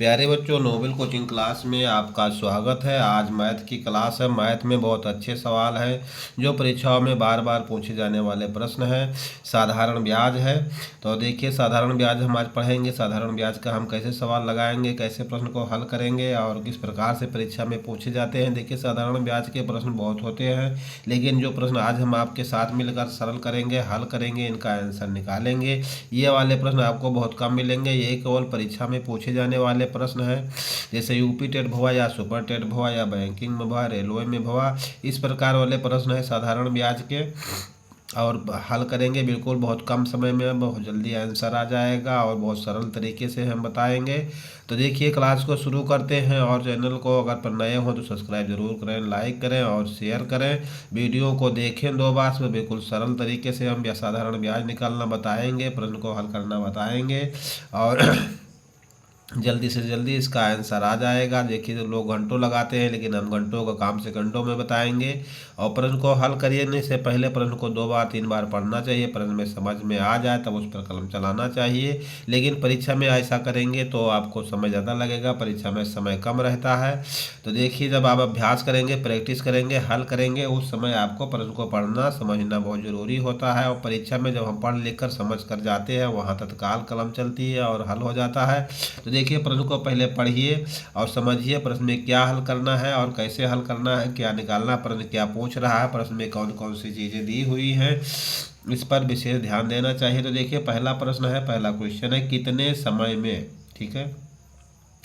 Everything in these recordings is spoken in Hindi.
प्यारे बच्चों, नोबेल कोचिंग क्लास में आपका स्वागत है। आज मैथ की क्लास है। मैथ में बहुत अच्छे सवाल है जो परीक्षाओं में बार बार पूछे जाने वाले प्रश्न हैं। साधारण ब्याज है। तो देखिए, साधारण ब्याज हम आज पढ़ेंगे। साधारण ब्याज का हम कैसे सवाल लगाएंगे, कैसे प्रश्न को हल करेंगे और किस प्रकार से परीक्षा में पूछे जाते हैं। देखिए, साधारण ब्याज के प्रश्न बहुत होते हैं, लेकिन जो प्रश्न आज हम आपके साथ मिलकर सरल करेंगे, हल करेंगे, इनका आंसर निकालेंगे, ये वाले प्रश्न आपको बहुत कम मिलेंगे। ये केवल परीक्षा में पूछे जाने वाले प्रश्न है। जैसे यूपी टेट भवा या सुपर टेट भवा या बैंकिंग में भवा, रेलवे में भवा, इस प्रकार वाले प्रश्न है साधारण ब्याज के। और हल करेंगे बिल्कुल बहुत कम समय में, बहुत जल्दी आंसर आ जाएगा और बहुत सरल तरीके से हम बताएंगे। तो देखिए, क्लास को शुरू करते हैं। और चैनल को अगर पर नए हो तो सब्सक्राइब जरूर करें, लाइक करें और शेयर करें। वीडियो को देखें 2 बार में, बिल्कुल सरल तरीके से हम साधारण ब्याज निकालना बताएंगे, प्रश्न को हल करना बताएंगे और जल्दी से जल्दी इसका आंसर आ जाएगा। देखिए, तो लोग घंटों लगाते हैं, लेकिन हम घंटों का काम से घंटों में बताएंगे। और प्रश्न को हल करने से पहले प्रश्न को 2 बार 3 बार पढ़ना चाहिए। प्रश्न में समझ में आ जाए तब उस पर कलम चलाना चाहिए। लेकिन परीक्षा में ऐसा करेंगे तो आपको समय ज़्यादा लगेगा, परीक्षा में समय कम रहता है। तो देखिए, जब आप अभ्यास करेंगे, प्रैक्टिस करेंगे, हल करेंगे, उस समय आपको प्रश्न को पढ़ना समझना बहुत ज़रूरी होता है। और परीक्षा में जब हम पढ़ लिख कर समझ कर जाते हैं, वहाँ तत्काल कलम चलती है और हल हो जाता है। तो देखिए, प्रश्न को पहले पढ़िए और समझिए प्रश्न में क्या हल करना है और कैसे हल करना है, क्या निकालना, प्रश्न क्या पूछ रहा है, प्रश्न में कौन कौन सी चीज़ें दी हुई हैं, इस पर विशेष ध्यान देना चाहिए। तो देखिए, पहला प्रश्न है, पहला क्वेश्चन है, कितने समय में, ठीक है,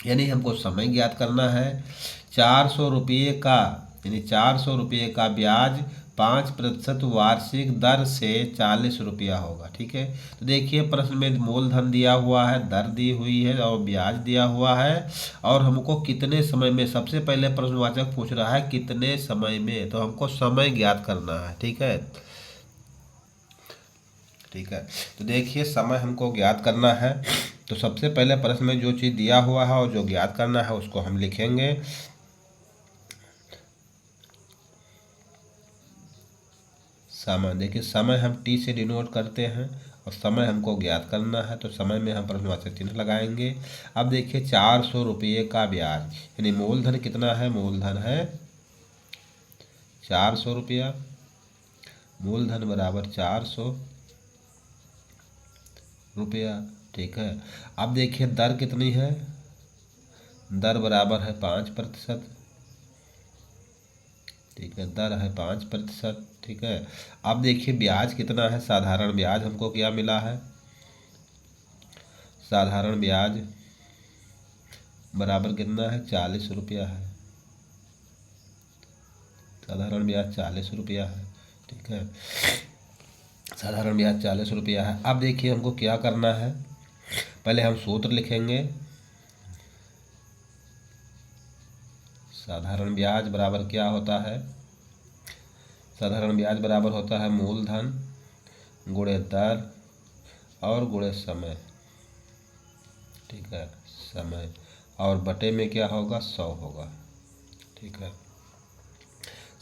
यानी हमको समय ज्ञात करना है। 400 रुपये का, यानी 400 रुपये का ब्याज 5% वार्षिक दर से 40 रुपया होगा। ठीक है, तो देखिए, प्रश्न में मूलधन दिया हुआ है, दर दी हुई है और ब्याज दिया हुआ है। और हमको कितने समय में, सबसे पहले प्रश्नवाचक पूछ रहा है कितने समय में, तो हमको समय ज्ञात करना है। ठीक है, ठीक है, तो देखिए, समय हमको ज्ञात करना है। तो सबसे पहले प्रश्न में जो चीज़ दिया हुआ है और जो ज्ञात करना है उसको हम लिखेंगे। समय, देखिए, समय हम टी से डिनोट करते हैं और समय हमको ज्ञात करना है, तो समय में हम प्रश्नवाचक चिन्ह लगाएंगे। अब देखिए, 400 रुपये का ब्याज, यानी मूलधन कितना है, मूलधन है 400 रुपया, मूलधन बराबर 400 रुपया। ठीक है, अब देखिए, दर कितनी है, दर बराबर है 5%। ठीक है, दर है 5%। ठीक है, अब देखिए, ब्याज कितना है, साधारण ब्याज हमको क्या मिला है, साधारण ब्याज बराबर कितना है, 40 रुपया है, साधारण ब्याज 40 रुपया है। ठीक है, साधारण ब्याज 40 रुपया है। अब देखिए, हमको क्या करना है, पहले हम सूत्र लिखेंगे। साधारण ब्याज बराबर क्या होता है, साधारण ब्याज बराबर होता है मूलधन गुणे दर और गुणे समय। ठीक है, समय और बटे में क्या होगा, 100 होगा। ठीक है,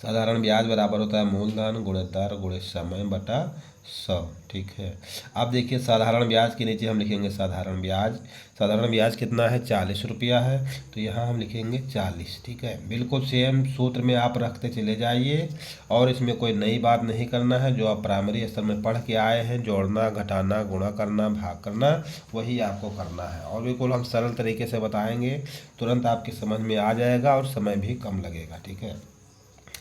साधारण ब्याज बराबर होता है मूलधन गुणे दर गुणे समय बटा 100। ठीक है, अब देखिए, साधारण ब्याज के नीचे हम लिखेंगे साधारण ब्याज। साधारण ब्याज कितना है, 40 रुपया है, तो यहाँ हम लिखेंगे 40। ठीक है, बिल्कुल सेम सूत्र में आप रखते चले जाइए और इसमें कोई नई बात नहीं करना है। जो आप प्राइमरी स्तर में पढ़ के आए हैं, जोड़ना, घटाना, गुणा करना, भाग करना, वही आपको करना है। और बिल्कुल हम सरल तरीके से बताएंगे, तुरंत आपकी समझ में आ जाएगा और समय भी कम लगेगा। ठीक है,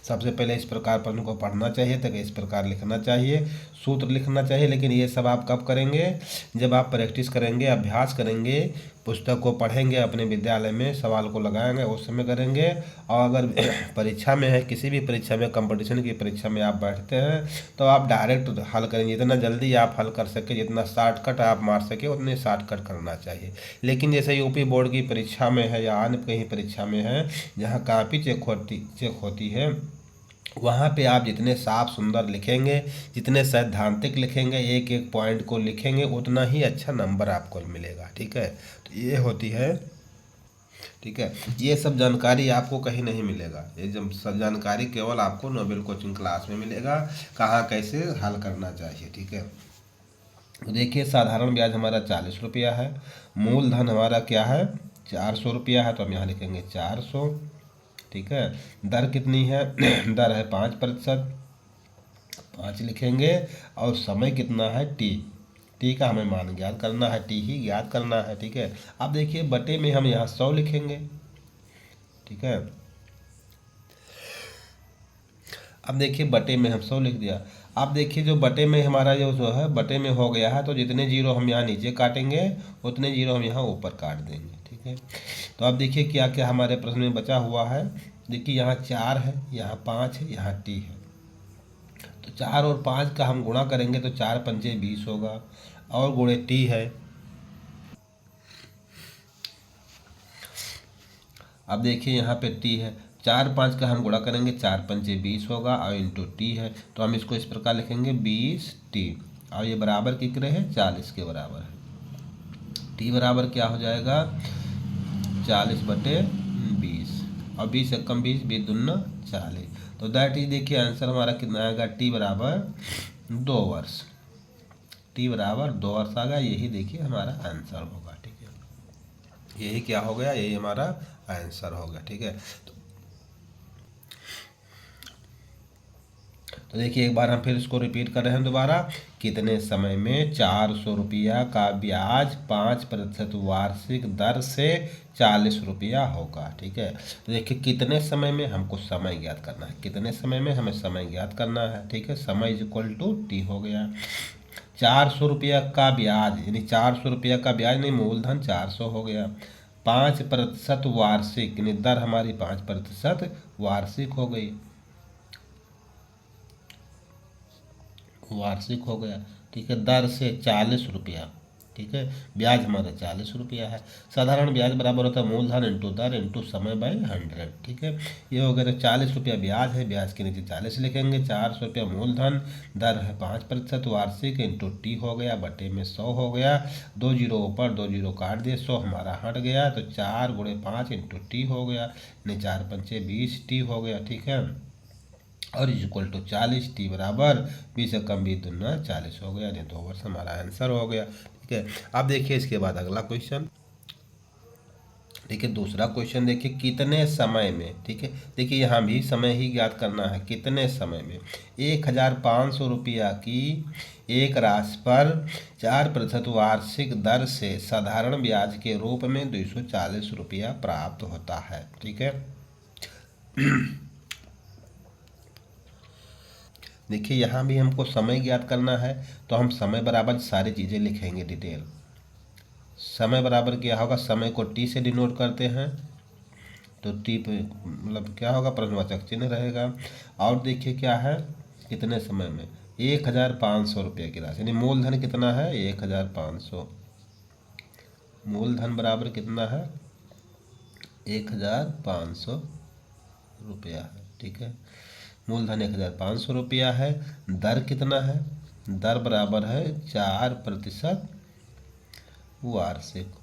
सबसे पहले इस प्रकार प्रश्न को पढ़ना चाहिए, तक इस प्रकार लिखना चाहिए, सूत्र लिखना चाहिए। लेकिन ये सब आप कब करेंगे, जब आप प्रैक्टिस करेंगे, अभ्यास करेंगे, पुस्तक को पढ़ेंगे, अपने विद्यालय में सवाल को लगाएंगे, उस समय करेंगे। और अगर परीक्षा में है, किसी भी परीक्षा में, कंपटीशन की परीक्षा में आप बैठते हैं, तो आप डायरेक्ट हल करेंगे। जितना जल्दी आप हल कर सके, जितना शॉर्टकट आप मार सके, उतने शॉर्टकट करना चाहिए। लेकिन जैसे यूपी बोर्ड की परीक्षा में है या अन्य कहीं परीक्षा में है, जहाँ काफ़ी चेक होती है, वहाँ पे आप जितने साफ सुंदर लिखेंगे, जितने सैद्धांतिक लिखेंगे, एक एक पॉइंट को लिखेंगे, उतना ही अच्छा नंबर आपको मिलेगा। ठीक है, तो ये होती है। ठीक है, ये सब जानकारी आपको कहीं नहीं मिलेगा। ये जब सब जानकारी केवल आपको नोबेल कोचिंग क्लास में मिलेगा, कहाँ कैसे हल करना चाहिए। ठीक है, तो देखिए, साधारण ब्याज हमारा 40 रुपया है, मूलधन हमारा क्या है ₹400 है तो हम यहाँ लिखेंगे 400। ठीक है, दर कितनी है? दर है 5%, 5 लिखेंगे। और समय कितना है? टी। टी का हमें मान ज्ञात करना है, टी ही ज्ञात करना है। ठीक है, अब देखिए बटे में हम यहाँ 100 लिखेंगे। ठीक है, अब देखिए बटे में हम 100 लिख दिया। अब देखिए जो बटे में हमारा जो है बटे में हो गया है, तो जितने जीरो हम यहाँ नीचे काटेंगे उतने जीरो हम यहाँ ऊपर काट देंगे। ठीक है, तो अब देखिए क्या क्या हमारे प्रश्न में बचा हुआ है। देखिए यहाँ 4 है, यहाँ 5 है, यहाँ टी है। तो 4 और 5 का हम गुणा करेंगे तो 4 पंचे 20 होगा, और गुणे टी है। अब देखिए यहाँ पे टी है, 4 5 का हम गुणा करेंगे 4 पंचे 20 होगा, और इंटू टी है। तो हम इसको इस प्रकार लिखेंगे 20 टी, और ये बराबर कितने है? 40 के बराबर है। टी बराबर क्या हो जाएगा? 40/20, और 20 एकम 20, 20 दूना 40। तो दैट इज, देखिए आंसर हमारा कितना आएगा? टी बराबर 2 वर्ष। टी बराबर 2 वर्ष आ गया, यही देखिए हमारा आंसर होगा। ठीक है, यही क्या हो गया? यही हमारा आंसर हो गया। ठीक है, तो देखिए एक बार हम फिर इसको रिपीट कर रहे हैं दोबारा। कितने समय में ₹400 का ब्याज 5% वार्षिक दर से ₹40 होगा? ठीक है, तो देखिए कितने समय में हमको समय ज्ञात करना है, कितने समय में हमें समय ज्ञात करना है। ठीक है, समय इज इक्वल टू टी हो गया। ₹400 का ब्याज, यानी ₹400 का ब्याज नहीं, मूलधन 400 हो गया। 5% वार्षिक, यानी दर हमारी 5% वार्षिक हो गई, वार्षिक हो गया। ठीक है, दर से ₹40। ठीक है, ब्याज हमारा ₹40 है। साधारण ब्याज बराबर होता है मूलधन इंटू दर इंटू समय बाई 100। ठीक है, ये हो गया। तो ₹40 ब्याज है, ब्याज के नीचे 40 लिखेंगे। ₹400 मूलधन, दर है 5% वार्षिक, इंटू टी हो गया, बटे में 100 हो गया। 2 जीरो ऊपर, 2 जीरो काट दिए, 100 हमारा हट गया। तो 4 × 5 इंटू टी हो गया, यानी 4 पंचे 20 टी हो गया। ठीक है, और इज इक्वल टू 40। टी बराबर 20 एकम 20 दूना 40 हो गया, यानी 2 वर्ष हमारा आंसर हो गया। ठीक है, अब देखिए इसके बाद अगला क्वेश्चन। ठीक है, दूसरा क्वेश्चन देखिए, कितने समय में। ठीक है, देखिए यहाँ भी समय ही ज्ञात करना है। कितने समय में ₹1500 की एक राशि पर 4% वार्षिक दर से साधारण ब्याज के रूप में ₹240 प्राप्त होता है। ठीक है, देखिए यहाँ भी हमको समय ज्ञात करना है, तो हम समय बराबर सारी चीज़ें लिखेंगे डिटेल। समय बराबर क्या होगा? समय को टी से डिनोट करते हैं, तो टी पे मतलब क्या होगा? प्रश्नवाचक चिन्ह रहेगा। और देखिए क्या है, कितने समय में? ₹1500 की राशि, यानी मूलधन कितना है? 1500। मूलधन बराबर कितना है? ₹1500 है। ठीक है, मूलधन ₹1500 है। दर कितना है? दर बराबर है 4% वार्षिक।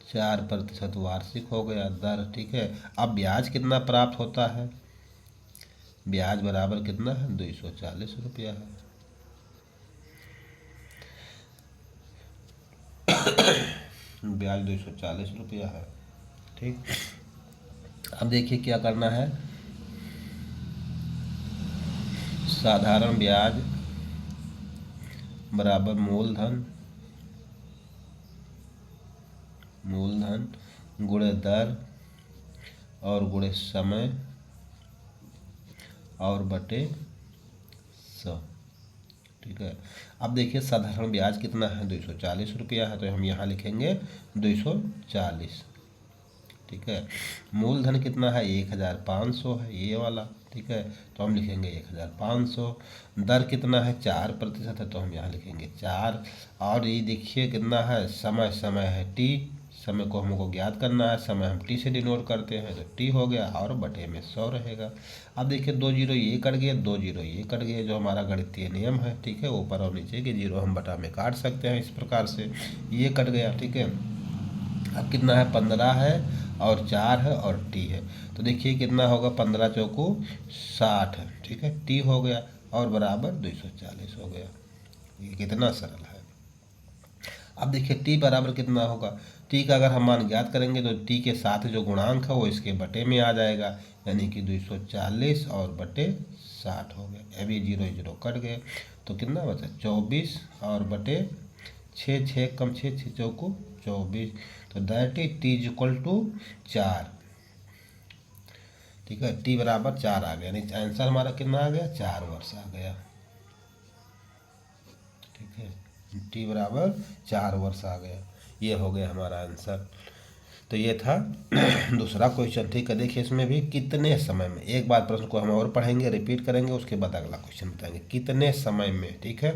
4% वार्षिक हो गया दर। ठीक है, अब ब्याज कितना प्राप्त होता है? ब्याज बराबर कितना है? ₹240 है। ब्याज ₹240 है। ठीक, अब देखिए क्या करना है। साधारण ब्याज बराबर मूलधन, मूलधन गुणे दर और गुणे समय और बटे 100। ठीक है, अब देखिए साधारण ब्याज कितना है? ₹240 है, तो हम यहाँ लिखेंगे 240। ठीक है, मूलधन कितना है? 1500 है, ये वाला। ठीक है, तो हम लिखेंगे 1500। दर कितना है? 4% है, तो हम यहाँ लिखेंगे 4। और ये देखिए कितना है? समय, समय है टी, समय को हमको ज्ञात करना है, समय हम टी से डिनोट करते हैं, तो टी हो गया, और बटे में 100 रहेगा। अब देखिए 2 जीरो ये कट गए, 2 जीरो ये कट गए, जो हमारा गणितीय नियम है। ठीक है, ऊपर और नीचे के जीरो हम बटा में काट सकते हैं इस प्रकार से। ये कट गया। ठीक है, अब कितना है? 15 है, और 4 है, और टी है। तो देखिए कितना होगा? 15 चौको 60 है। ठीक है, टी हो गया, और बराबर 240 हो गया। ये कितना सरल है। अब देखिए टी बराबर कितना होगा, टी का अगर हम मान ज्ञात करेंगे तो टी के साथ जो गुणांक है वो इसके बटे में आ जाएगा, यानी कि 240 और बटे 60 हो गया। अभी 0 कट गए तो कितना बचा 24 और बटे 6, 6 कम 6, 6 चौको 24, तो that is T is equal to 4। ठीक है, टी बराबर 4 आ गया, यानी आंसर हमारा कितना आ गया 4 वर्ष आ गया। ठीक है, टी बराबर 4 वर्ष आ गया, ये हो गया हमारा आंसर। तो ये था दूसरा क्वेश्चन। ठीक है, देखिए इसमें भी कितने समय में, एक बार प्रश्न को हम और पढ़ेंगे, रिपीट करेंगे, उसके बाद अगला क्वेश्चन बताएंगे। कितने समय में, ठीक है,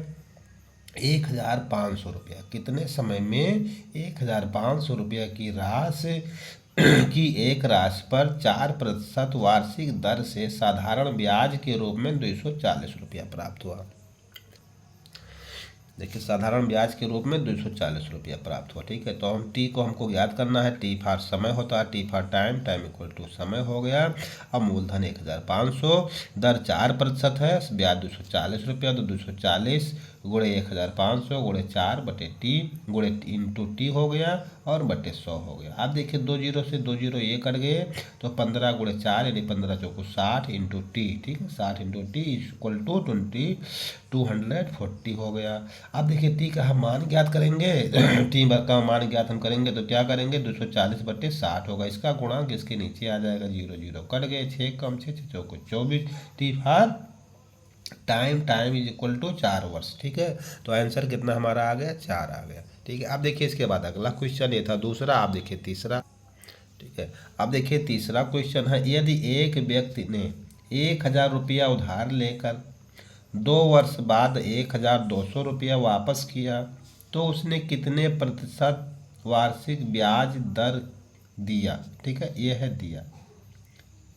1500 रुपया, कितने समय में 1500 रुपया की राशि की एक राशि पर 4% वार्षिक दर से साधारण ब्याज के रूप में 240 रुपया प्राप्त हुआ। देखिए साधारण ब्याज के रूप में 240 रुपया प्राप्त हुआ। ठीक है, तो हम टी को हमको याद करना है, टी फॉर समय होता है, T for time, time equal to समय हो गया। अब मूलधन 1500, दर 4% है, ब्याज 240 रुपया, तो 240 गुणे 1500 गुणे 4 बटे टी गुणे इंटू टी हो गया और बटे 100 हो गया। अब देखिए 2 जीरो से 2 जीरो ये कट गए, तो 15 गुणे 4 यानी 15 चौको 60 इंटू टी। ठीक है, 60 इंटू टी इक्वल टू 240 हो गया। अब देखिए टी का हम मान ज्ञात करेंगे टी का मान ज्ञात हम करेंगे तो क्या करेंगे 240 बटे 60 होगा, इसका गुणांक इसके नीचे आ जाएगा, 0 कट गए, 6 कम 6 6 चौको 24, T for time, time is equal to 4 वर्ष। ठीक है, तो आंसर कितना हमारा आ गया 4 आ गया। ठीक है, अब देखिए इसके बाद अगला क्वेश्चन, ये था दूसरा। आप देखिए तीसरा। ठीक है, अब देखिए तीसरा क्वेश्चन है, यदि एक व्यक्ति ने 1000 रुपया उधार लेकर 2 वर्ष बाद 1200 रुपया वापस किया तो उसने कितने प्रतिशत वार्षिक ब्याज दर दिया। ठीक है, ये है दिया।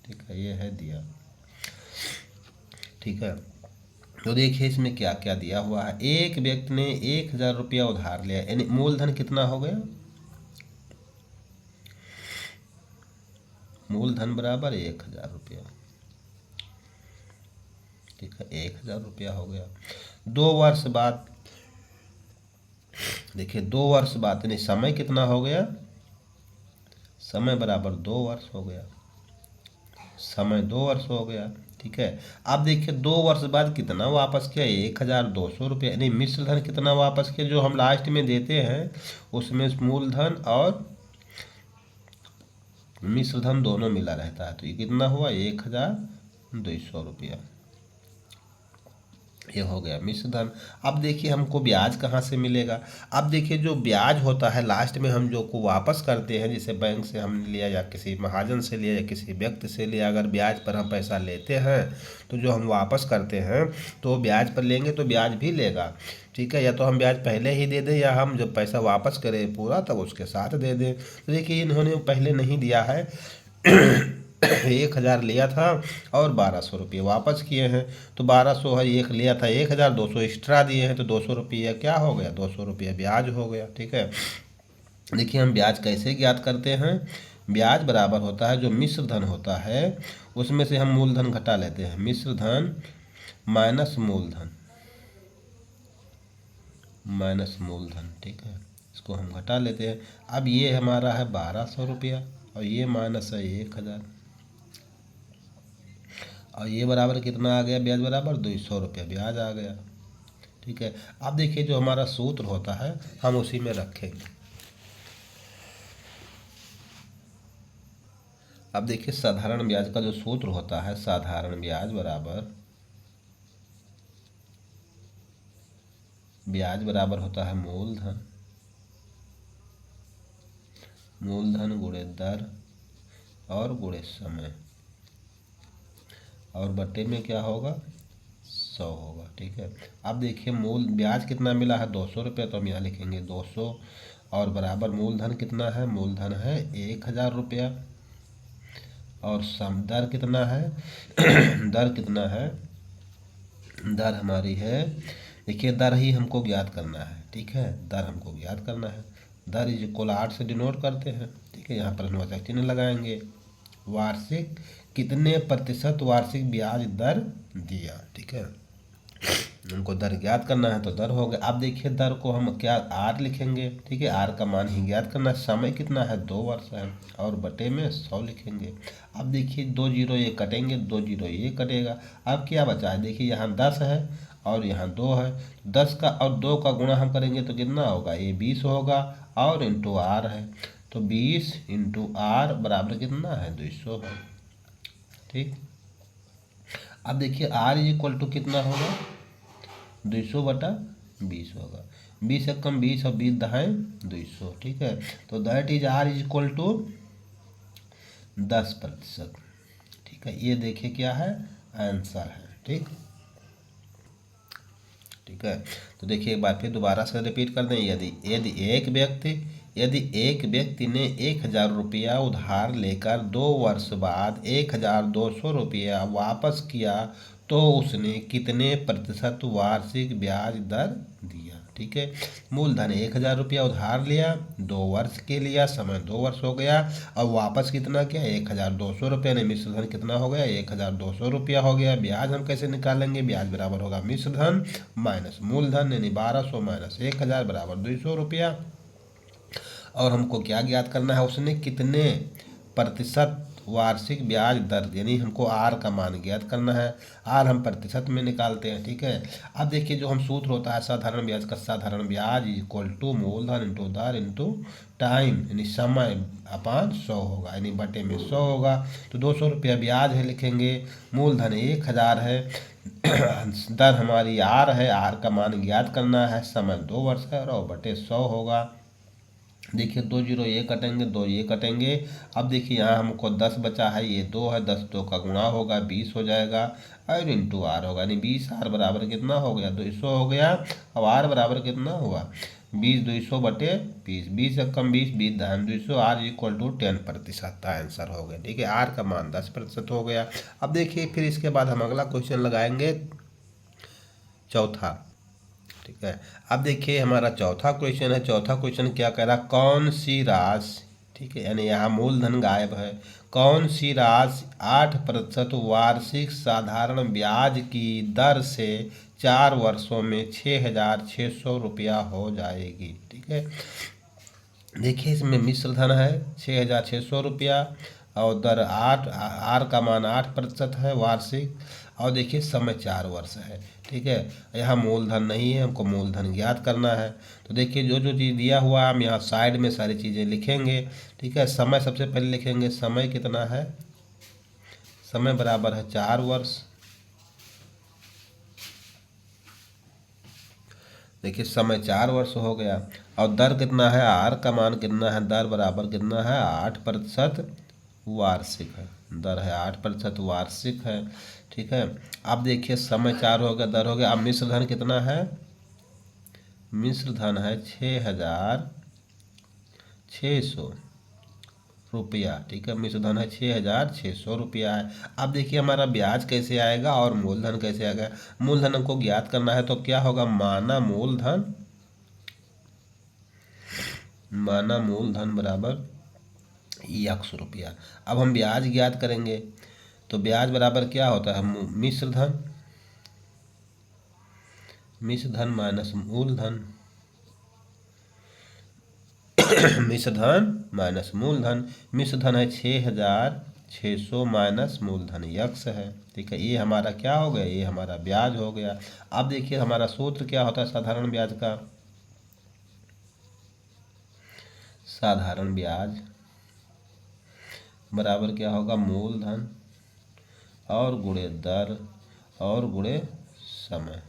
ठीक है, ये है दिया। ठीक है, तो देखिए इसमें क्या क्या दिया हुआ है। एक व्यक्ति ने 1000 रुपया उधार लिया, यानी मूलधन कितना हो गया, मूलधन बराबर 1000 रुपया। ठीक है, 1000 रुपया हो गया। 2 वर्ष बाद, देखिए 2 वर्ष बाद यानी समय कितना हो गया, समय बराबर 2 वर्ष हो गया, समय 2 वर्ष हो गया। ठीक है, अब देखिए 2 वर्ष बाद कितना वापस किया 1200 रुपया, यानी मिश्र धन कितना वापस किया, जो हम लास्ट में देते हैं उसमें मूलधन और मिश्र धन दोनों मिला रहता है, तो ये कितना हुआ 1200 रुपया, ये हो गया मिश्र धन। अब देखिए हमको ब्याज कहाँ से मिलेगा। अब देखिए जो ब्याज होता है लास्ट में हम जो को वापस करते हैं, जैसे बैंक से हमने लिया या किसी महाजन से लिया या किसी व्यक्ति से लिया, अगर ब्याज पर हम पैसा लेते हैं तो जो हम वापस करते हैं तो ब्याज पर लेंगे तो ब्याज भी लेगा। ठीक है, या तो हम ब्याज पहले ही दे दें या हम जब पैसा वापस करें पूरा तब उसके साथ दे दें। तो देखिए इन्होंने पहले नहीं दिया है 1000 लिया था और 1200 रुपये वापस किए हैं, तो 1200 है, एक लिया था 1000, 200 एक्स्ट्रा दिए हैं, तो 200 रुपये क्या हो गया 200 रुपये ब्याज हो गया। ठीक है, देखिए हम ब्याज कैसे ज्ञात करते हैं, ब्याज बराबर होता है जो मिश्र धन होता है उसमें से हम मूलधन घटा लेते हैं, मिश्र धन माइनस मूलधन, माइनस मूलधन। ठीक है, इसको हम घटा लेते हैं। अब ये हमारा है 1200 रुपया और ये माइनस है 1000 और ये बराबर कितना आ गया, ब्याज बराबर 200 रुपया ब्याज आ गया। ठीक है, अब देखिए जो हमारा सूत्र होता है हम उसी में रखेंगे। अब देखिए साधारण ब्याज का जो सूत्र होता है, साधारण ब्याज बराबर, ब्याज बराबर होता है मूलधन, मूलधन गुणे दर और गुणे समय और बटे में क्या होगा 100 होगा। ठीक है, अब देखिए मूल ब्याज कितना मिला है 200 रुपये, तो हम यहाँ लिखेंगे 200 और बराबर मूलधन कितना है, मूलधन है 1000 रुपया और सम दर कितना है दर कितना है, दर हमारी है, देखिए दर ही हमको ज्ञात करना है। ठीक है, दर हमको ज्ञात करना है, दर इज इक्वल 8 से डिनोट करते हैं। ठीक है, यहाँ पर प्रश्नवाचक चिन्ह लगाएंगे। वार्षिक कितने प्रतिशत वार्षिक ब्याज दर दिया। ठीक है। उनको दर ज्ञात करना है तो दर हो गया। अब देखिए दर को हम क्या आर लिखेंगे, ठीक है, आर का मान ही ज्ञात करना है। समय कितना है, 2 वर्ष है, और बटे में 100 लिखेंगे। अब देखिए 2 जीरो ये कटेंगे, 2 जीरो ये कटेगा। अब क्या बचा है, देखिए यहाँ 10 है और यहाँ 2 है। 10 का और 2 का गुणा हम करेंगे तो कितना होगा, ये 20 होगा, और इंटू आर है, तो 20 इंटू आर बराबर कितना है, 200 है। ठीक, अब देखिए आर इज इक्वल टू कितना होगा, 200/20 होगा। 20 से कम 20 और 20 दहाई 200, ठीक है, तो that is R is equal to 10%। ठीक है, ये देखिए क्या है, आंसर है। ठीक, ठीक है, तो देखिए एक बार फिर दोबारा से रिपीट कर दें। यदि यदि एक व्यक्ति ने 1000 रुपया उधार लेकर 2 वर्ष बाद 1200 रुपया वापस किया तो उसने कितने प्रतिशत वार्षिक ब्याज दर दिया। ठीक है, मूलधन 1000 रुपया उधार लिया, 2 वर्ष के लिया, समय 2 वर्ष हो गया, और वापस कितना किया, 1200 रुपया, ने मिश्र धन कितना हो गया, 1200 रुपया हो गया। ब्याज हम कैसे निकालेंगे, ब्याज बराबर होगा मिश्र धन माइनस मूलधन, यानी 1200 माइनस 1000 बराबर 200 रुपया। और हमको क्या ज्ञात करना है, उसने कितने प्रतिशत वार्षिक ब्याज दर, यानी हमको आर का मान ज्ञात करना है। आर हम प्रतिशत में निकालते हैं। ठीक है, अब देखिए जो हम सूत्र होता है साधारण ब्याज का, साधारण ब्याज इक्वल टू मूलधन इंटू दर इंटू टाइम, यानी समय अपान 100 होगा, यानी बटे में 100 होगा। तो 200 रुपया ब्याज है लिखेंगे, मूलधन 1000 है, दर हमारी आर है, आर का मान ज्ञात करना है, समय 2 वर्ष है, और बटे 100 होगा। देखिए 2 जीरो ये कटेंगे, 2 ये कटेंगे। अब देखिए यहाँ हमको 10 बचा है, ये 2 है, 10 2 का गुणा होगा, 20 हो जाएगा, और इंटू आर होगा, यानी 20 आर बराबर कितना हो गया, 200 हो गया। अब आर बराबर कितना हुआ, 20 200/20, 20 से कम 20, 20 दाम 200, आर इक्वल टू 10% आंसर हो गया। ठीक है, आर का मान 10% हो गया। अब देखिए फिर इसके बाद हम अगला क्वेश्चन लगाएंगे, चौथा। ठीक है, अब देखिए हमारा चौथा क्वेश्चन है। चौथा क्वेश्चन क्या कह रहा, कौन सी राशि, ठीक है, यानी यहाँ मूलधन गायब है, कौन सी राशि 8% वार्षिक साधारण ब्याज की दर से 4 वर्षों में 6600 रुपया हो जाएगी। ठीक है, देखिए इसमें मिश्र धन है 6600 रुपया, और दर 8, आर का मान 8% है वार्षिक, और देखिए समय 4 वर्ष है। ठीक है, यहाँ मूलधन नहीं है, हमको मूलधन ज्ञात करना है। तो देखिए जो जो चीज़ दिया हुआ हम यहाँ साइड में सारी चीज़ें लिखेंगे। ठीक है, समय सबसे पहले लिखेंगे, समय कितना है, समय बराबर है 4 वर्ष। देखिए समय 4 वर्ष हो गया, और दर कितना है, आर का मान कितना है, दर बराबर कितना है, 8% वार्षिक है, दर है 8% वार्षिक है। ठीक है, अब देखिए समय 4 हो गया, दर हो गया। अब मिश्र धन कितना है, मिश्र धन है 6600 रुपया। ठीक है, मिश्र धन है 6600 रुपया है। अब देखिए हमारा ब्याज कैसे आएगा और मूलधन कैसे आएगा। मूलधन हमको ज्ञात करना है तो क्या होगा, माना मूलधन बराबर x रुपया। अब हम ब्याज ज्ञात करेंगे तो ब्याज बराबर क्या होता है, मिश्र धन माइनस मूलधन, मिश्र धन माइनस मूलधन। मिश्र धन है 6600 माइनस मूलधन x है। ठीक है, ये हमारा क्या हो गया, ये हमारा ब्याज हो गया। अब देखिए हमारा सूत्र क्या होता है साधारण ब्याज का, साधारण ब्याज बराबर क्या होगा, मूलधन और गुणे दर और गुणे समय,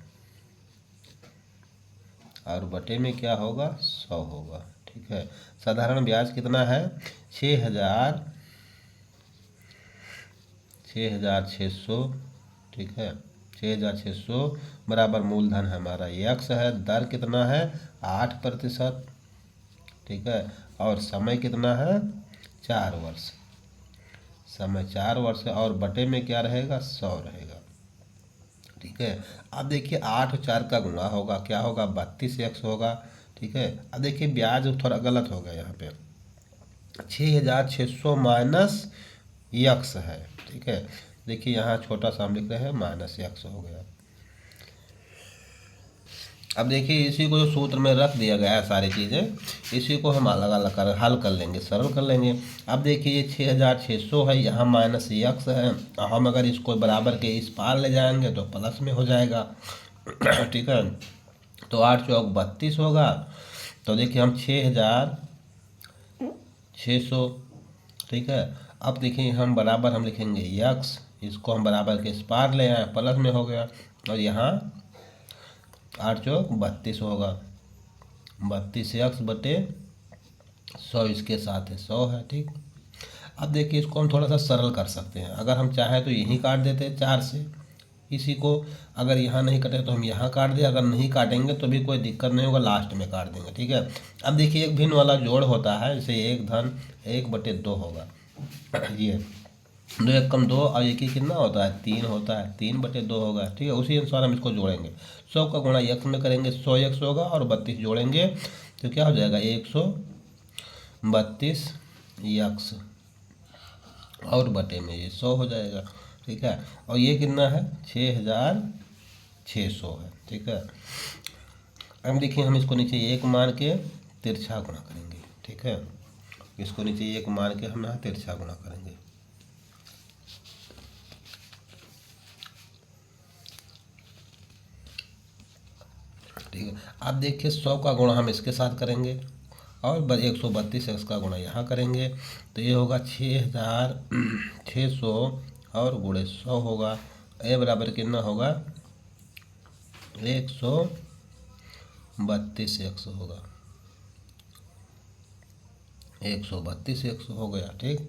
और बटे में क्या होगा, 100 होगा। ठीक है, साधारण ब्याज कितना है, 6600। ठीक है, 6600 बराबर मूलधन हमारा x है, दर कितना है 8%। ठीक है, और समय कितना है 4 वर्ष, समय 4 वर्ष है, और बटे में क्या रहेगा, 100 रहेगा। ठीक है, अब देखिए 8 और 4 का गुणा होगा, क्या होगा, 32x होगा। ठीक है, अब देखिए ब्याज थोड़ा गलत हो गया यहाँ पे, 6600 माइनस x है। ठीक है, देखिए यहाँ छोटा सा हम लिख रहे हैं, माइनस x हो गया। अब देखिए इसी को जो सूत्र में रख दिया गया है सारी चीज़ें, इसी को हम अलग अलग कर हल कर लेंगे, सरल कर लेंगे। अब देखिए ये 6600 है, यहाँ माइनस यक्स है, हम अगर इसको बराबर के इस पार ले जाएंगे तो प्लस में हो जाएगा। ठीक है, तो 8 चौक 32 होगा। तो देखिए हम 6600, ठीक है। अब देखिए हम बराबर हम लिखेंगे यक्स, इसको हम बराबर के इस पार ले आए, प्लस में हो गया। और यहाँ 8 चौक 32 होगा, 32 यक्स बटे 100 इसके साथ है 100 है, ठीक। अब देखिए इसको हम थोड़ा सा सरल कर सकते हैं, अगर हम चाहें तो यहीं काट देते हैं 4 से इसी को, अगर यहाँ नहीं कटे तो हम यहाँ काट दें, अगर नहीं काटेंगे तो भी कोई दिक्कत नहीं होगा, लास्ट में काट देंगे, ठीक है। अब देखिए एक भिन्न वाला जोड़ होता है, जैसे 1 धन 1/2 होगा, ये 2 एक कम 2 और एक ही कितना होता है 3 होता है, 3/2 होगा, ठीक है। उसी अनुसार हम इसको जोड़ेंगे, 100 का गुणा यक्स में करेंगे 100 यक्स होगा, और 32 जोड़ेंगे तो क्या हो जाएगा 132 यक्स, और बटे में ये 100 हो जाएगा, ठीक है। और ये कितना है 6600 है, ठीक है। अब देखिए हम इसको नीचे 1 मान के तिरछा गुणा करेंगे, ठीक है। इसको नीचे 1 मान के हम यहाँ तिरछा गुणा करेंगे, ठीक है। अब देखिए 100 का गुणा हम इसके साथ करेंगे, और 132 एक्स का गुणा यहाँ करेंगे, तो ये होगा 6600 और गुणे 100 होगा, ए बराबर कितना होगा 132 एक्स होगा, 132 एक्स हो गया, ठीक।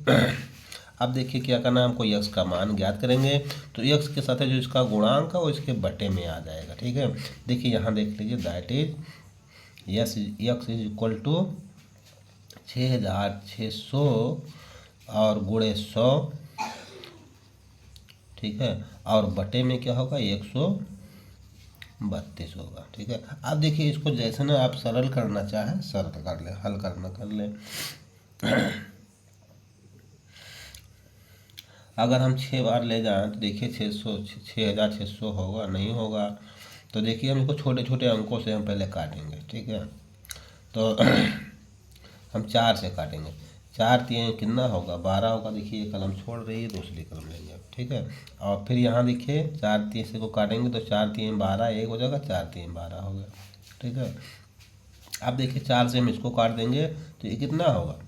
अब देखिए क्या करना है, हमको यक्स का मान ज्ञात करेंगे, तो यक्स के साथ जो इसका गुणांक है वो इसके बटे में आ जाएगा, ठीक है। देखिए यहाँ देख लीजिए, that is X is equal to 6600 और गुणे 100, ठीक है, और बटे में क्या होगा 132 होगा, ठीक है। अब देखिए इसको जैसे ना आप सरल करना चाहें सरल कर ले, हल करना कर ले। अगर हम 6 बार ले जाएं तो देखिए 6600 होगा, नहीं होगा, तो देखिए हम इसको छोटे छोटे अंकों से हम पहले काटेंगे, ठीक है। तो हम 4 से काटेंगे, 4 3 कितना होगा 12 होगा, देखिए ये कलम छोड़ रही है, दूसरी कलम लेंगे, ठीक है। और फिर यहाँ देखिए 4 3 से को काटेंगे तो 4 3 12 1 हो जाएगा, 4 3 12 हो गया, ठीक है। अब देखिए 4 से हम इसको काट देंगे तो ये कितना होगा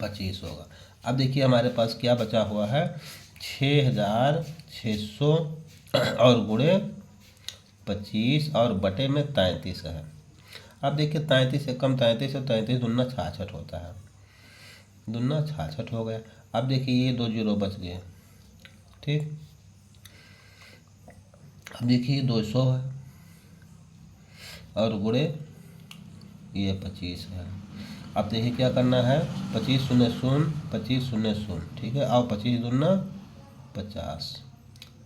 25 होगा। अब देखिए हमारे पास क्या बचा हुआ है 6600 और गुणे 25 और बटे में 33 है। अब देखिए 33 से कम 33 है, 33 दूना 66 होता है, दूना 66 हो गया। अब देखिए ये 2 जीरो बच गए, ठीक। अब देखिए 200 है और गुणे ये 25 है। अब देखिए क्या करना है 25 शून्य शून्य 25 शून्य शून्य, ठीक है, और 25 दूना 50,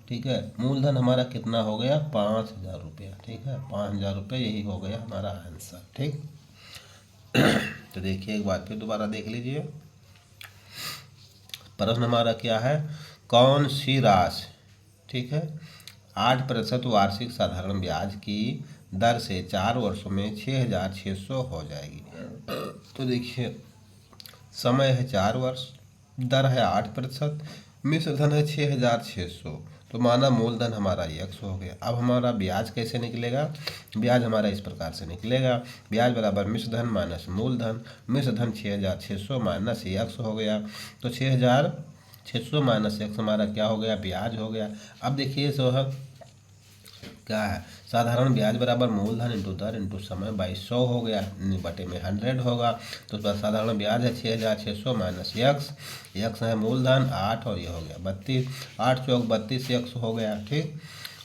ठीक है। मूलधन हमारा कितना हो गया 5000 रुपया, ठीक है, 5000 रुपये, यही हो गया हमारा आंसर, ठीक। तो देखिए एक बार फिर दोबारा देख लीजिए, प्रश्न हमारा क्या है, कौन सी राशि, ठीक है, 8% वार्षिक साधारण ब्याज की दर से 4 वर्षों में 6600 हो जाएगी। तो देखिए समय है 4 वर्ष, दर है 8%, मिश्र धन है 6600, तो माना मूलधन हमारा यक्स हो गया। अब हमारा ब्याज कैसे निकलेगा, ब्याज हमारा इस प्रकार से निकलेगा, ब्याज बराबर मिश्र धन माइनस मूलधन, मिश्र धन 6600 माइनस यक्स हो गया, तो 6600 माइनस यक्स हमारा क्या हो गया ब्याज हो गया। अब देखिए सो है क्या है, साधारण ब्याज बराबर मूलधन इंटू दर इंटू समय बाई 100 हो गया, बटे में 100 होगा, तो उसका साधारण ब्याज है 6600 माइनस यक्स, यक्स है मूलधन 8 और ये हो गया 32, 8 चौक 32 यक्स हो गया, ठीक।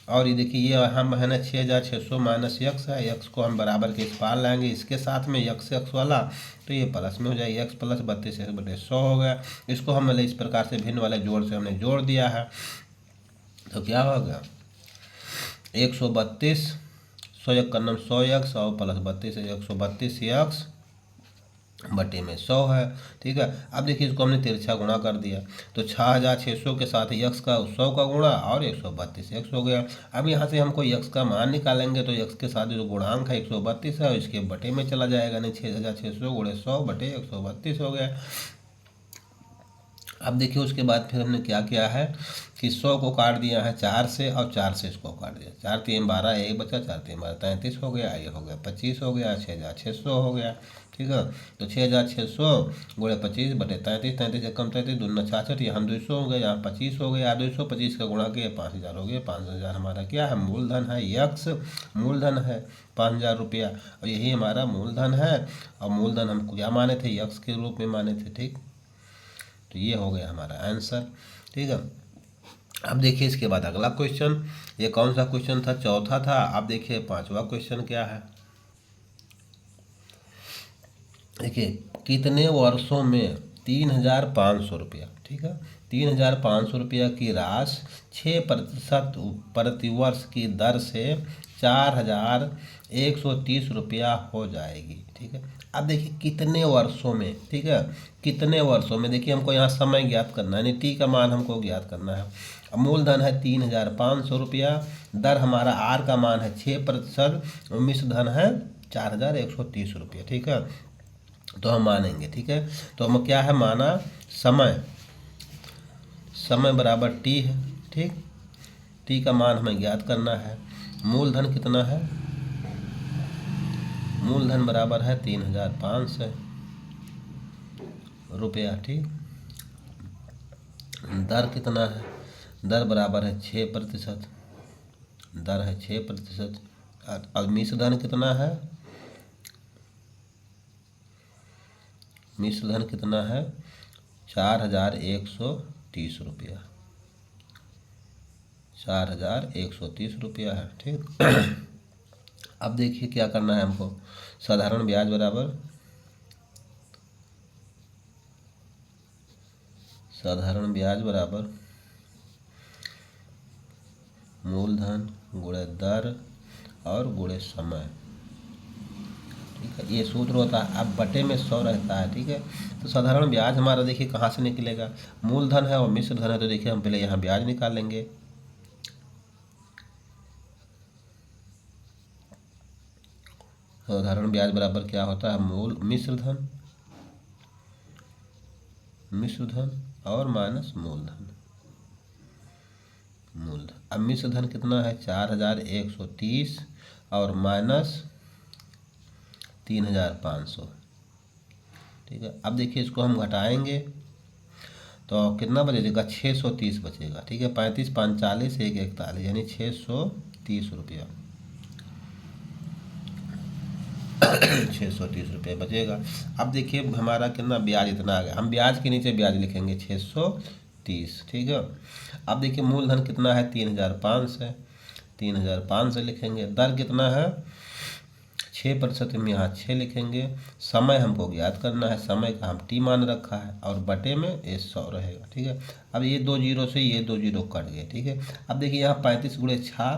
और ये देखिए ये हम है ना 6600 माइनस यक्स है, यक्स को हम बराबर के इस पार लाएंगे, इसके साथ में यक्स यक्स वाला, तो ये प्लस में हो जाएगा, यक्स प्लस 32 बटे 100 हो गया। इसको हम इस प्रकार से भिन्न वाले जोड़ से हमने जोड़ दिया है, तो क्या होगा 132 100 एक का नाम 100 यक्स और प्लस 32 132 यक्स बटे में 100 है। ठीक है, अब देखिए इसको हमने तिरछा गुणा कर दिया, तो 6600 के साथ यक्स का 100 का गुणा और 132 एक्स हो गया। अब यहाँ से हमको यक्स का मान निकालेंगे, तो यक्स के साथ जो गुणांक है 132 है और इसके बटे में चला जाएगा, नहीं 6600 गुणे 100 बटे 132 हो गया। अब देखिए उसके बाद फिर हमने क्या किया है कि 100 को काट दिया है 4 से और 4 से इसको काट दिया, 4 3 12 एक बचा, 4 3 12 33 हो गया, ये हो गया 25 हो गया, 6600 हो गया। ठीक है, तो 6600 गुणे 25 बटे 33, 33 से कम 33 दूना 66, यहाँ 200 हो गया, यहाँ 25 हो गया, 225 का गुणा किया 5000 हो गया। 5000 हमारा क्या है, मूलधन है, यक्स मूलधन है 5000 रुपया, और यही हमारा मूलधन है। और मूलधन हम क्या माने थे, यक्स के रूप में माने थे। ठीक, तो ये हो गया हमारा आंसर। ठीक है, अब देखिए इसके बाद अगला क्वेश्चन, ये कौन सा क्वेश्चन था, चौथा था। अब देखिए पांचवा क्वेश्चन क्या है। देखिए कितने वर्षों में 3500 रुपया, ठीक है, 3500 रुपया की राशि 6% प्रतिवर्ष की दर से 4130 रुपया हो जाएगी। ठीक है, अब देखिए कितने वर्षों में, ठीक है, कितने वर्षों में, देखिए हमको यहाँ समय ज्ञात करना है, यानी टी का मान हमको ज्ञात करना है। अब मूलधन है 3500 रुपया, दर हमारा आर का मान है 6%, मिश्र धन है 4130 रुपया। ठीक है, तो हम मानेंगे। ठीक है, तो हम क्या है माना, समय, समय बराबर टी है। ठीक, टी का मान हमें ज्ञात करना है। मूलधन कितना है, मूलधन बराबर है 3500 रुपया। ठीक, दर कितना है, दर बराबर है 6%, दर है 6%। और मिश्र धन कितना है, मिश्र धन कितना है 4130 रुपया, 4130 रुपया है। ठीक, अब देखिए क्या करना है हमको, साधारण ब्याज बराबर, साधारण ब्याज बराबर मूलधन गुणे दर और गुणे समय। ठीक है, ये सूत्र होता है। अब बटे में 100 रहता है। ठीक है, तो साधारण ब्याज हमारा देखिए कहाँ से निकलेगा, मूलधन है और मिश्र धन है, तो देखिए हम पहले यहाँ ब्याज निकालेंगे। साधारण ब्याज बराबर क्या होता है, मूल मिश्र धन, मिश्र धन और माइनस मूलधन, मूलधन। अब मिश्र धन कितना है 4130 और माइनस 3500। ठीक है, अब देखिए इसको हम घटाएंगे तो कितना बचेगा, 630 बचेगा। ठीक है, 35 5 40 1 41, यानी 630 रुपया, 630 रुपये बचेगा। अब देखिए हमारा कितना ब्याज इतना आ गया, हम ब्याज के नीचे ब्याज लिखेंगे 630। ठीक है, अब देखिए मूलधन कितना है 3500, 3500 लिखेंगे। दर कितना है 6%, हम यहाँ 6 लिखेंगे। समय हमको ज्ञात करना है, समय का हम टी मान रखा है और बटे में ये 100 रहेगा। ठीक है, अब ये 2 जीरो से ये 2 जीरो कट गए। ठीक है, अब देखिए यहाँ 35 गुणे 6,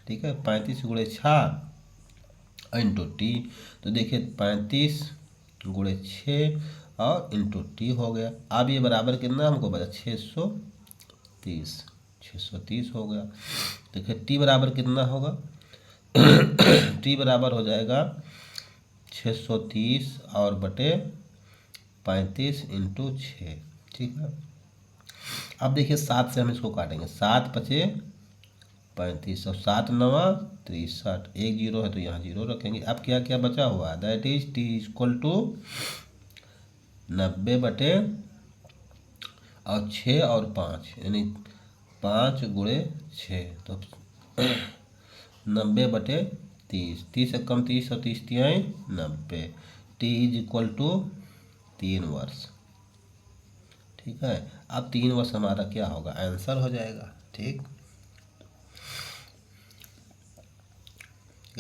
ठीक है, 35 गुणे 6 इंटू टी, तो देखिए 35 गुणे 6 और इंटू टी हो गया। अब ये बराबर कितना हमको बचा 630, 630 हो गया। देखिए टी बराबर कितना होगा टी बराबर हो जाएगा 630 और बटे 35 इंटू 6। ठीक है, अब देखिए 7 से हम इसको काटेंगे, 7 पचे 35 और 7 नवा 63, एक जीरो है तो यहाँ जीरो रखेंगे। अब क्या क्या बचा हुआ, that is T equal to 90 बटे और 6 और 5, यानी 5 गुणे 6, तो 90 बटे 30, 30 से कम 30 और 30 तिहाई 90, टी इज इक्वल टू 3 वर्ष। ठीक है, अब 3 वर्ष हमारा क्या होगा, आंसर हो जाएगा। ठीक,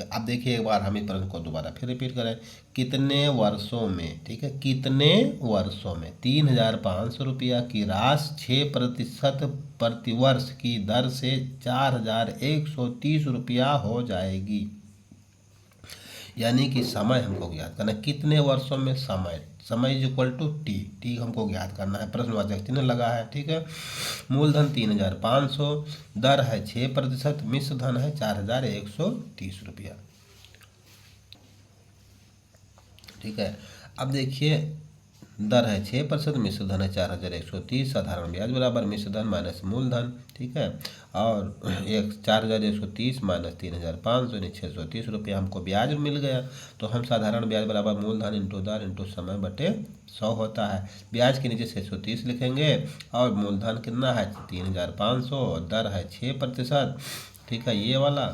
अब देखिए एक बार हम इस प्रश्न को दोबारा फिर रिपीट करें, कितने वर्षों में, ठीक है, कितने वर्षों में 3500 रुपया की राशि 6% प्रतिवर्ष की दर से 4130 रुपया हो जाएगी। यानी कि समय हमको ज्ञात करना है, कितने वर्षों में समय, समय is equal to T, T हमको ज्ञात करना है, प्रश्नवाचक चिन्ह लगा है, ठीक है। मूलधन 3500, दर है 6%, मिश्र धन है 4130 रुपया, ठीक है। अब देखिए दर है 6%, मिश्र धन है 4130, साधारण ब्याज बराबर मिश्र धन माइनस मूलधन, ठीक है। और 4130 माइनस 3500 यानी 630 रुपया हमको ब्याज मिल गया। तो हम साधारण ब्याज बराबर मूलधन इंटू दर इंटू समय बटे 100 होता है। ब्याज के नीचे 630 लिखेंगे और मूलधन कितना है 3500 और दर है 6%, ठीक है, ये वाला,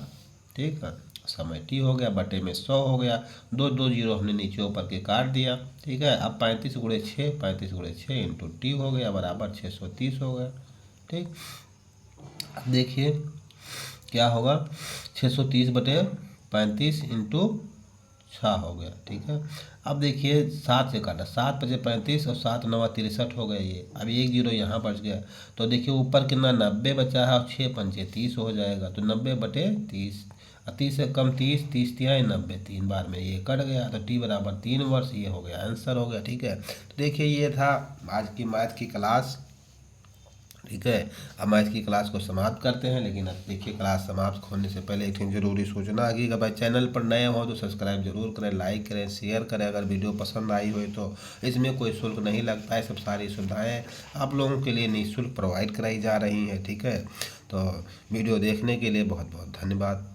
ठीक है। समय टी हो गया, बटे में 100 हो गया, दो दो जीरो हमने नीचे ऊपर के काट दिया, ठीक है। अब 35 गुणे 6, 35 गुणे 6 इंटू टी हो गया बराबर 630 हो गया, ठीक। अब देखिए क्या होगा, 630 बटे 35 इंटू 6 हो गया, ठीक है। अब देखिए 7 से काटा, 7 पचे 35 और 7 9 63 हो गया ये। अब एक जीरो यहाँ बच गया, तो देखिए ऊपर कितना 90 बचा है और 6 पंचे 30 हो जाएगा, तो 90 बटे 30, 30 से कम 30, 30 तिहाई 90, 3 बार में ये कट गया, तो टी बराबर 3 वर्ष, ये हो गया आंसर हो गया, ठीक है। तो देखिए ये था आज की मैथ की क्लास, ठीक है। अब मैथ की क्लास को समाप्त करते हैं, लेकिन अब देखिए क्लास समाप्त होने से पहले एक जरूरी सूचना है कि अगर चैनल पर नए हो तो सब्सक्राइब जरूर करें, लाइक करें, शेयर करें। अगर वीडियो पसंद आई हो तो इसमें कोई शुल्क नहीं लगता है, सब सारी सुविधाएं आप लोगों के लिए निःशुल्क प्रोवाइड कराई जा रही हैं, ठीक है। तो वीडियो देखने के लिए बहुत बहुत धन्यवाद।